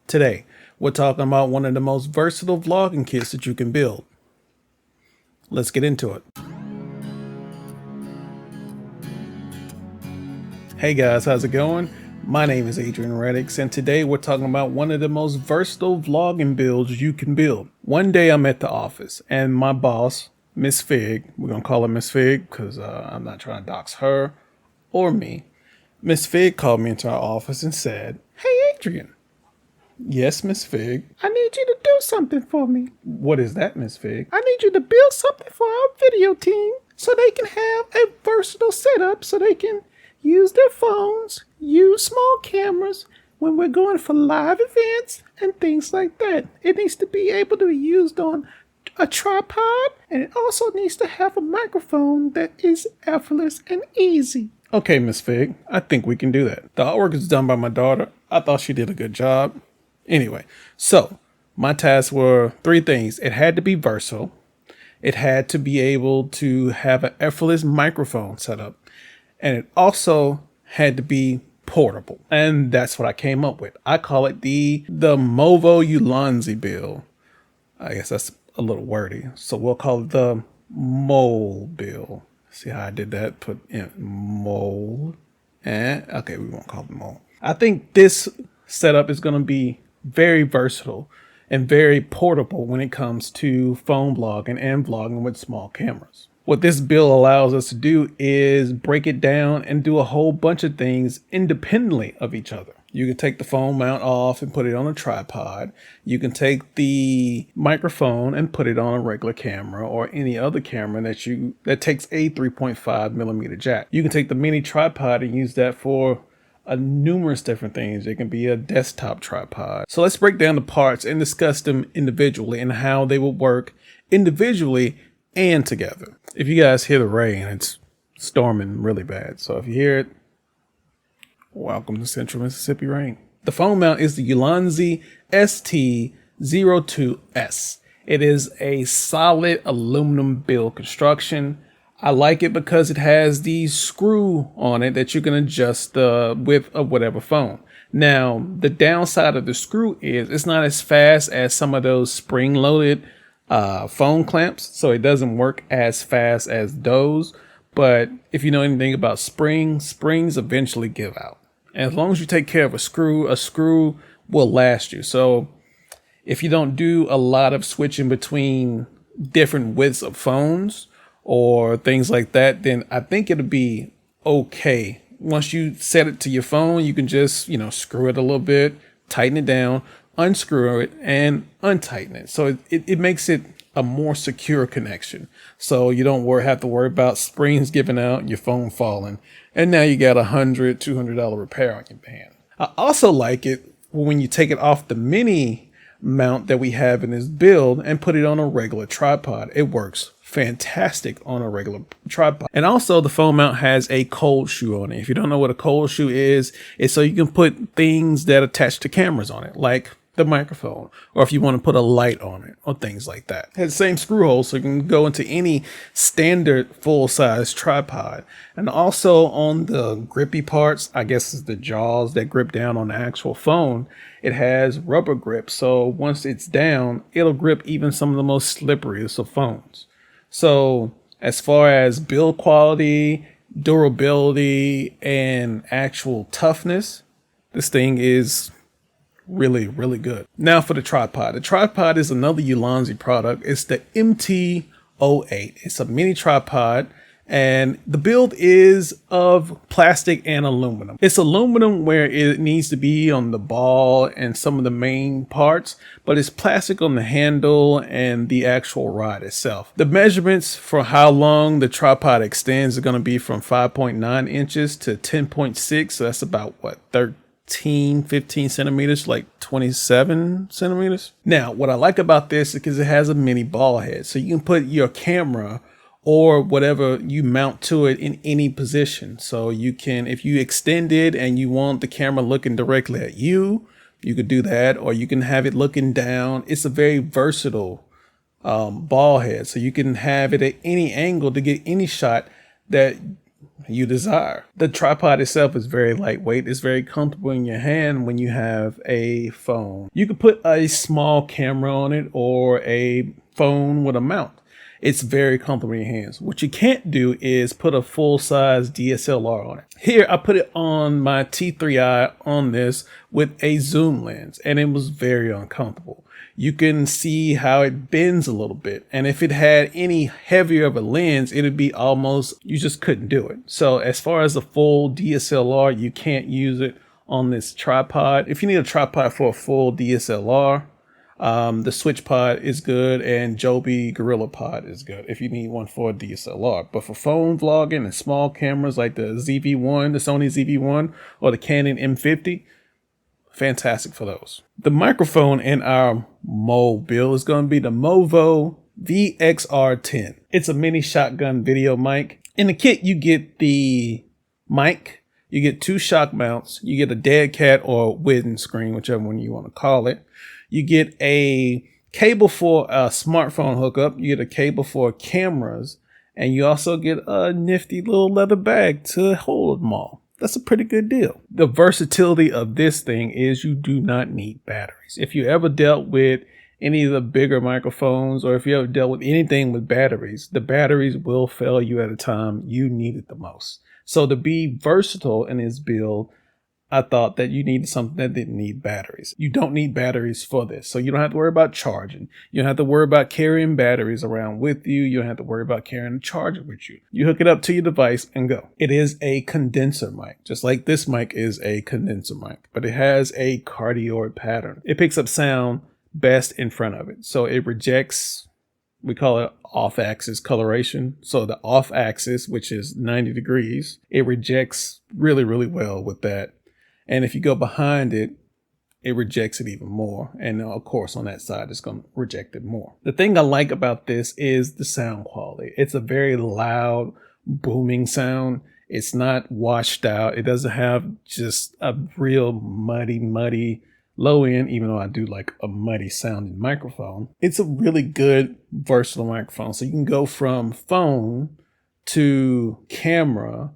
Today, we're talking about one of the most versatile vlogging kits that you can build. Let's get into it. Hey guys, how's it going? My name is Adrian Reddix, and today we're talking about one of the most versatile vlogging builds you can build. One day I'm at the office, and my boss, Miss Fig, we're gonna call her Miss Fig because I'm not trying to dox her or me. Miss Fig called me into our office and said, "Hey Adrian." "Yes, Miss Fig." "I need you to do something for me." "What is that, Miss Fig?" "I need you to build something for our video team so they can have a versatile setup so they can use their phones, use small cameras when we're going for live events and things like that. It needs to be able to be used on a tripod, and it also needs to have a microphone that is effortless and easy." "Okay, Miss Fig, I think we can do that." The artwork is done by my daughter. I thought she did a good job. Anyway, so my tasks were three things. It had to be versatile. It had to be able to have an effortless microphone setup. And it also had to be portable. And that's what I came up with. I call it the Movo Ulanzi build. I guess that's a little wordy. So we'll call it the mole build. See how I did that? Put in mole. And okay, we won't call it mole. I think this setup is going to be very versatile and very portable when it comes to phone vlogging and vlogging with small cameras. What this build allows us to do is break it down and do a whole bunch of things independently of each other. You can take the phone mount off and put it on a tripod. You can take the microphone and put it on a regular camera or any other camera that takes a 3.5 millimeter jack. You can take the mini tripod and use that for numerous different things. It can be a desktop tripod. So let's break down the parts and discuss them individually and how they will work individually and together. If you guys hear the rain, it's storming really bad. So if you hear it, welcome to Central Mississippi rain. The phone mount is the Ulanzi ST02S. It is a solid aluminum build construction. I like it because it has the screw on it that you can adjust the width of whatever phone. Now, the downside of the screw is it's not as fast as some of those spring-loaded phone clamps, so it doesn't work as fast as those. But if you know anything about springs eventually give out. And as long as you take care of a screw will last you. So if you don't do a lot of switching between different widths of phones or things like that, then I think it'll be okay. Once you set it to your phone, you can just, screw it a little bit, tighten it down, unscrew it, and untighten it. So it makes it a more secure connection. So you don't have to worry about springs giving out and your phone falling. And now you got $100, $200 repair on your hand. I also like it when you take it off the mini mount that we have in this build and put it on a regular tripod. It works fantastic on a regular tripod. And also the phone mount has a cold shoe on it. If you don't know what a cold shoe is, it's so you can put things that attach to cameras on it, like the microphone, or if you want to put a light on it or things like that. It has the same screw hole, so you can go into any standard full-size tripod. And also on the grippy parts, I guess it's the jaws that grip down on the actual phone, it has rubber grip. So once it's down, it'll grip even some of the most slipperiest of phones. So as far as build quality, durability, and actual toughness, this thing is really, really good. Now for the tripod. The tripod is another Ulanzi product. It's the MT08. It's a mini tripod, and the build is of plastic and aluminum. It's aluminum where it needs to be on the ball and some of the main parts, but it's plastic on the handle and the actual rod itself. The measurements for how long the tripod extends are going to be from 5.9 inches to 10.6. So that's about what, 15 centimeters, like 27 centimeters. Now, what I like about this is because it has a mini ball head. So you can put your camera or whatever you mount to it in any position. So you can, if you extend it and you want the camera looking directly at you, you could do that, or you can have it looking down. It's a very versatile ball head. So you can have it at any angle to get any shot that you desire. The tripod itself is very lightweight. It's very comfortable in your hand when you have a phone. You could put a small camera on it or a phone with a mount. It's very comfortable in your hands. What you can't do is put a full-size DSLR on it. Here, I put it on my T3i on this with a zoom lens, and it was very uncomfortable. You can see how it bends a little bit. And if it had any heavier of a lens, it'd be almost, you just couldn't do it. So as far as a full DSLR, you can't use it on this tripod. If you need a tripod for a full DSLR, the Switch Pod is good, and Joby Gorilla Pod is good if you need one for a DSLR. But for phone vlogging and small cameras like the ZV-1, the Sony ZV-1 or the Canon M50, fantastic for those. The microphone in our Movo build is going to be the Movo VXR10. It's a mini shotgun video mic. In the kit, you get the mic, you get 2 shock mounts, you get a dead cat or windscreen, whichever one you want to call it. You get a cable for a smartphone hookup. You get a cable for cameras, and you also get a nifty little leather bag to hold them all. That's a pretty good deal. The versatility of this thing is you do not need batteries. If you ever dealt with any of the bigger microphones, or if you ever dealt with anything with batteries, the batteries will fail you at a time you need it the most. So to be versatile in this build, I thought that you needed something that didn't need batteries. You don't need batteries for this. So you don't have to worry about charging. You don't have to worry about carrying batteries around with you. You don't have to worry about carrying a charger with you. You hook it up to your device and go. It is a condenser mic, just like this mic is a condenser mic, but it has a cardioid pattern. It picks up sound best in front of it. So it rejects, we call it off-axis coloration. So the off-axis, which is 90 degrees, it rejects really, really well with that. And if you go behind it, it rejects it even more. And of course, on that side, it's going to reject it more. The thing I like about this is the sound quality. It's a very loud, booming sound. It's not washed out. It doesn't have just a real muddy low end, even though I do like a muddy sounding microphone. It's a really good, versatile microphone. So you can go from phone to camera,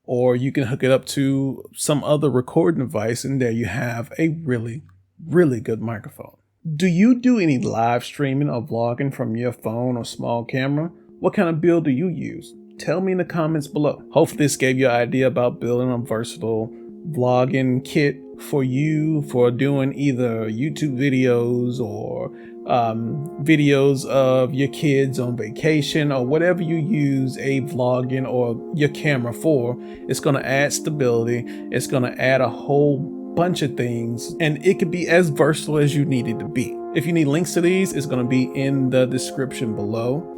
or you can hook it up to some other recording device, and there you have a really, really good microphone. Do you do any live streaming or vlogging from your phone or small camera? What kind of build do you use? Tell me in the comments below. Hopefully this gave you an idea about building a versatile vlogging kit for you for doing either YouTube videos or videos of your kids on vacation, or whatever you use a vlogging or your camera for. It's going to add stability. It's going to add a whole bunch of things, and it could be as versatile as you need it to be. If you need links to these, it's going to be in the description below.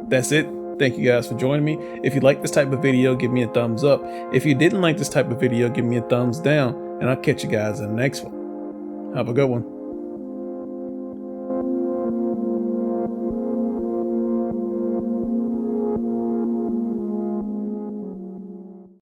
That's it. Thank you guys for joining me. If you like this type of video, give me a thumbs up. If you didn't like this type of video, give me a thumbs down, and I'll catch you guys in the next one. Have a good one.